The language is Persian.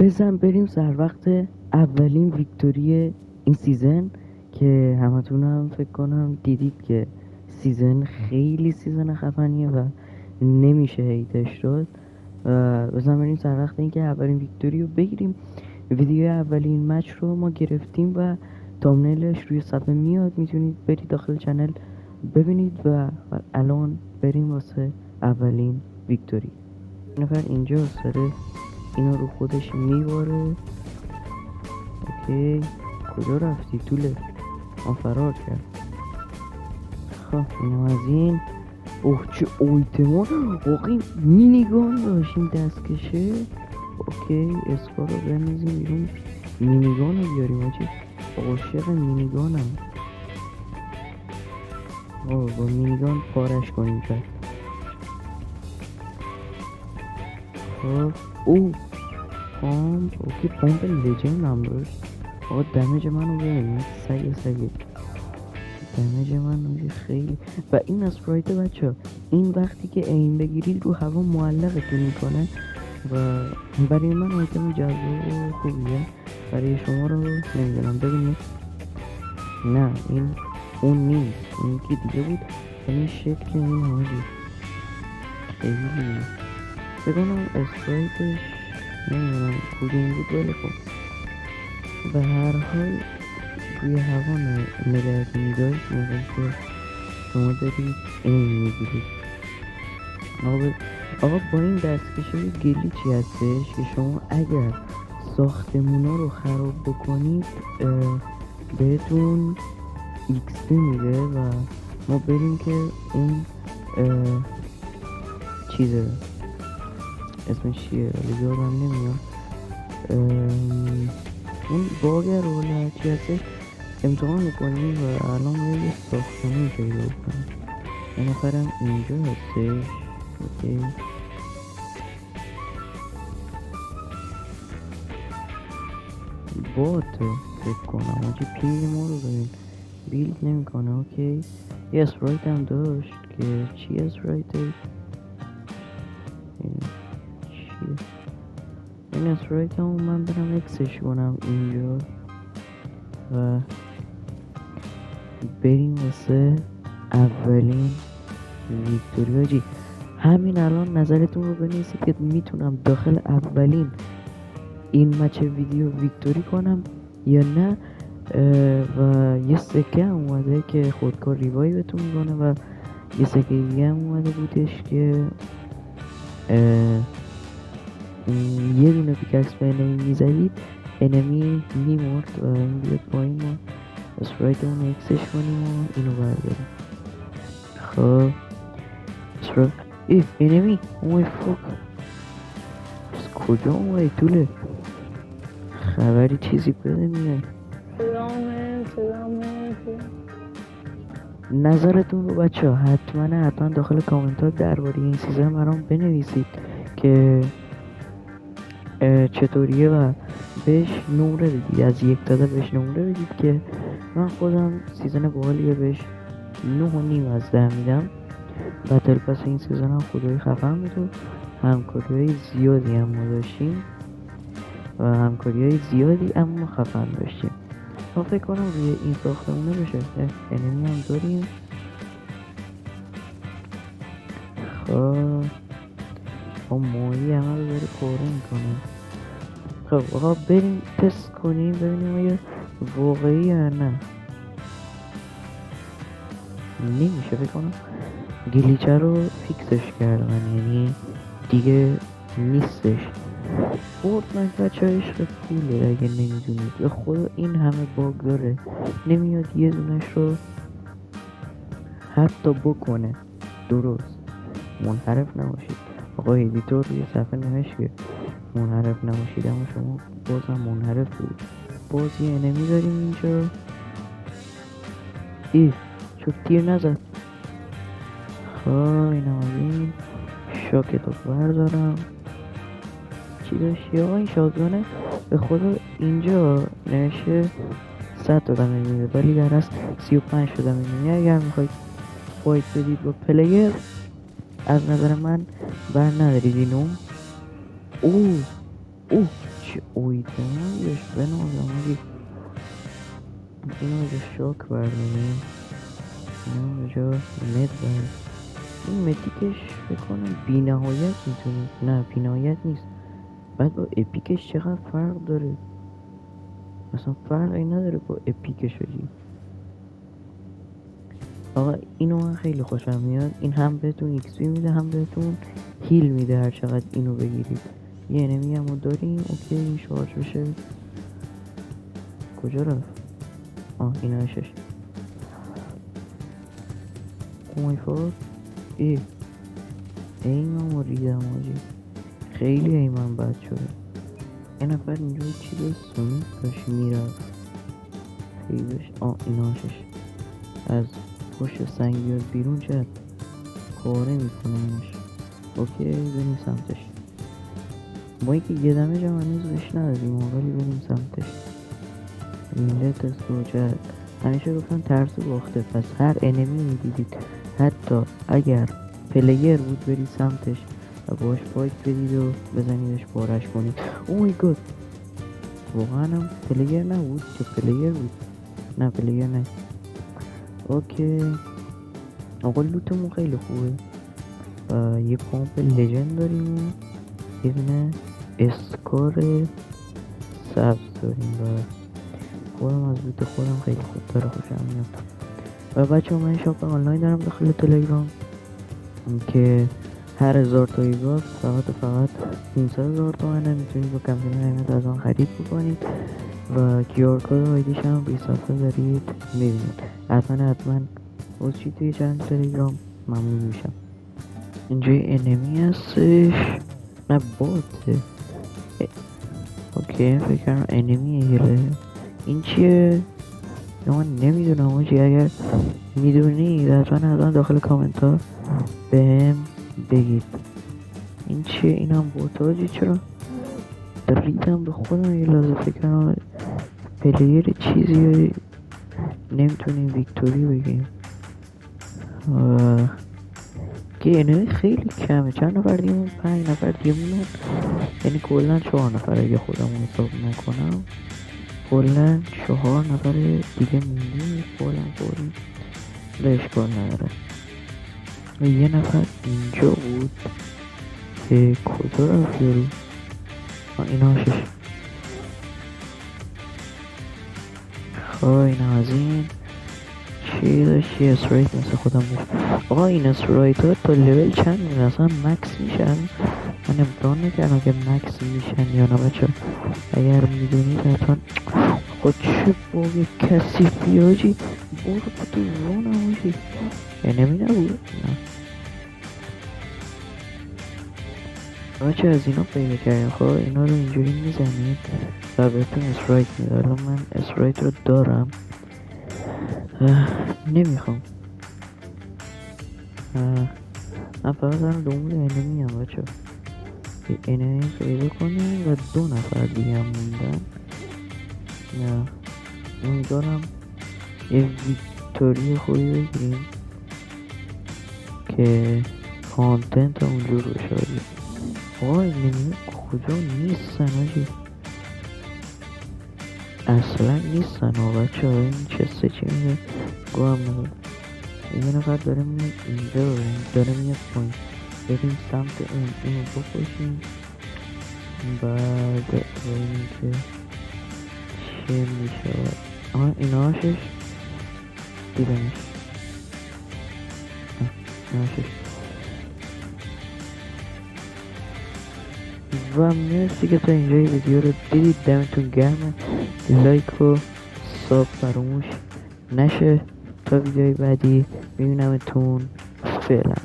بزن بریم سر وقت اولین ویکتوری این سیزن که همتون هم فکر کنم دیدید که سیزن خیلی سیزن خفنیه و نمیشه هیتش شد. بزن بریم سر وقت اینکه اولین ویکتوری رو بگیریم. ویدیو اولین مچ رو ما گرفتیم و تامنیلش روی صفحه میاد، میتونید برید داخل چنل ببینید و الان بریم واسه اولین ویکتوری. نفر اینجا داره اینو رو خودش میباره. اوکی، کجا رفتی طوله؟ فرار کرد. خب اینم از این. اوه چه اویتمان، واقعی مینیگان داشتیم دستکشه. اوکی اسکار رو بنزیم بیرون، مینیگان رو بیاریم. آجی عاشق مینیگانم. با مینیگان پارش کنیم کرد. خب پامپ. اوکی پامپ لجند هم داشت. آقا دمیج منو ببینید، سگه دمیج من خیلی. و این اسپرایت بچه ها، این وقتی که این بگیرید رو هوا معلقتون میکنه و برای من آیتم جذاب خوبیه، برای شما رو نمیدونم. ببینید نه این اون نیست، این که دیگه بود. این شکل این حالی خیلی بگونم اسپرایتش نمیدونم کدوم بود، ولی خب به هر حال روی هوا نگهت میداشت موقعی که شما دارید این میگیرید. آقا با این دستکشه گلیچی هستش که شما اگر ساختمونا رو خراب بکنید بهتون XP میده و ما بریم که این چیزه اسمش چیه ولی یادم نمیاد، اون باگر رو چی هستش امتحان میکنیم و الان روی ساختمون پیدا کنیم. این نفرم اینجا هستش. اوکی بات فکر کنم آجی پینگ ما رو ببین بیلد نمیکنه. اوکی یه اسپرایت هم داشت که چی اسپرایته؟ چیه این اسپرایت هم من برم اکسش کنم اینجا و بریم واسه اولین ویکتوری. آجی همین الان نظرتون رو بنویسید که میتونم داخل اولین این مچ ویدیو ویکتوری کنم یا نه. و یه سکه هم اومده که خودکار ریوای بهتون میکنه و یه سکه دیگه هم اومده بودش که یه دونه پیککس به انمی میزدید انمی میمرد و این بیاد پایین ما اسپرایت اون اکسش کنیم و اینو برداریم. خب انمی اومای فوق از کجا اومای طوله؟ خبری چیزی بده میاد. نظرتون رو بچه ها حتما داخل کامنت ها درباره این سیزن برام بنویسید که چطوریه و بهش نمره بدید، از 1 تا 10 بهش نمره بدید که من خودم سیزن باحالیه بهش 9.5 از 10 میدم. بتل پس این سیزن هم خدایی خفن بود و همکاری های زیادی هم ما داشتیم و همکاری های زیادی اما خفن داشتیم. ما فکر کنم روی این ساختمونه بشه انمی هم داریم. خب با ماهی همه رو داره پاره میکنه. خب آقا بریم تست کنیم ببینیم آیا واقعی یا نه. نمیشه فکر کنم گلیچه رو فیکسش کردن، یعنی دیگه نیستش. فورتنایت بچه ها عشق پوله اگه نمیدونید، به خدا این همه باگ داره نمیاد یه دونش رو حتی بکنه درست. منحرف نباشید. آقا ایدیتور روی صفحه نوشت که منحرف نباشید، اما شما بازم منحرف بود. باز یه انمی داریم اینجا. چوب تیر نزد. خب اینم از این شاکتو بردارم. چی داشتی آقا این شاگانه؟ به خدا اینجا نوشته 100 تا دمه میده ولی در اصل 35 تا دمه میده. اگر میخواید فایت بدید با پلیر از نظر من بر ندارید اینو. اوه چه اویتمایی داشت بنازم آجی. اینو به جا شاک برداریم، اینو به جا مد برد. این مدیکش بکنم بی نهایت میتونی، نه بی نهایت نیست، بعد با اپیکش چقدر فرق داره، اصلا فرقی نداره با اپیکش آجی. آقا اینو من خیلی خوشم میاد، این هم بهتون ایکس پی میده هم بهتون هیل میده هر چقدر اینو بگیرید. یه انمی همو داریم، اوکی این شارژ بشه. کجا رفت؟ این هشش. اومای فاد ایمم رو ریدم آجی، خیلی ایمم بد شده. یه نفر اینجا چی داشت؟ سونیک داشت میرفت خیلیش. این هاشش از پشت سنگ بیاد بیرون چه کاره میکنه اینش. اوکی بریم سمتش، با اینکه یه دمج هم هنوز بهش ندادیم ولی بریم سمتش. ملت سوجد همیشه گفتن ترس باخته، پس هر انمی میدیدید حتی اگر پلیر بود برید سمتش و باش فایت بدید و بزنیدش بارش کنید. او مای گاد واقعا هم پلیر نبود که پلیر بود؟ نه پلیر نه. اوکی آقا لوتمون خیلی خوبه و یه پامپ لژند داریم و یه دونه اسکار سبز داریم و خودم از لوت خودم خیلی خوب داره خوشم میاد. و بچه من شاپ آنلاین دارم داخل تلگرام که هر 1000 تا ایگار فقط 500,000 تومنه، میتونید با کمپین قیمت از آن خرید بکنید و کیار کد آیدیش هم بی صفحه دارید میبینید. حتما بازشی توی چند تلگرام ممنون میشم. اینجا انمی هستش، نه باته. اوکی فکر کنم انمی هیله. این چیه؟ من نمیدونم آجی، اگر میدونید حتما داخل کامنت ها بهم بگید. این چیه؟ این هم بوته آجی، چرا ریدم به خودم یه لحظه فکر کنم پلیر چیزی نمیتونیم ویکتوری بگیم که انمی خیلی کمه. چند نفر دیگه 5 نفر دیگه مونن، یعنی کلن 4 نفر اگه خودمون حساب نکنم، کلن 4 نفر دیگه موندیم. کلن اشکال نداره. و یه نفر اینجا بود که کجا رفت یارو؟ این هاشش. خب این از این چی داشت؟ یه اسرایت مثل خودم داشت. آقا این اسرایت ها تا لول چند میرن؟ اصلا مکس میشن؟ من امتحان نکردم که مکس میشن یا نه بچه، اگر میدونید حتما. خود چه باگ کسیفی آجی، برو تو رونم آجی. انمی نبود؟ نه بچه از اینا پیدا کردیم. خب اینا رو اینجوری میزنید و بهتون اسرایت میده. الان من اسرایت رو دارم، نمیخوام. من فقط دارم دنبال انمی هم بچه، انمی پیدا کنیم و 2 نفر دیگه هم موندن. نه امیدوارم یه ویکتوری خوبی بگیریم که کانتنت اونجور بشه. آقا انمی کجا نیستن آجی، اصلا نیستن آقا بچه ها. این چسته چی میگه گوهم نبود. یه نفر داره میاد اینجا، داره میاد پایین، بریم سمت اینو بکشیم بعد ببینیم که چه میشه. این هاشش دیدمش، این هاشش. و مرسی که تا اینجای ویدیو رو دیدید، دمتون گرمه. لایک و ساب فراموش نشه. تا ویدیوی بعدی میبینمتون، فعلا.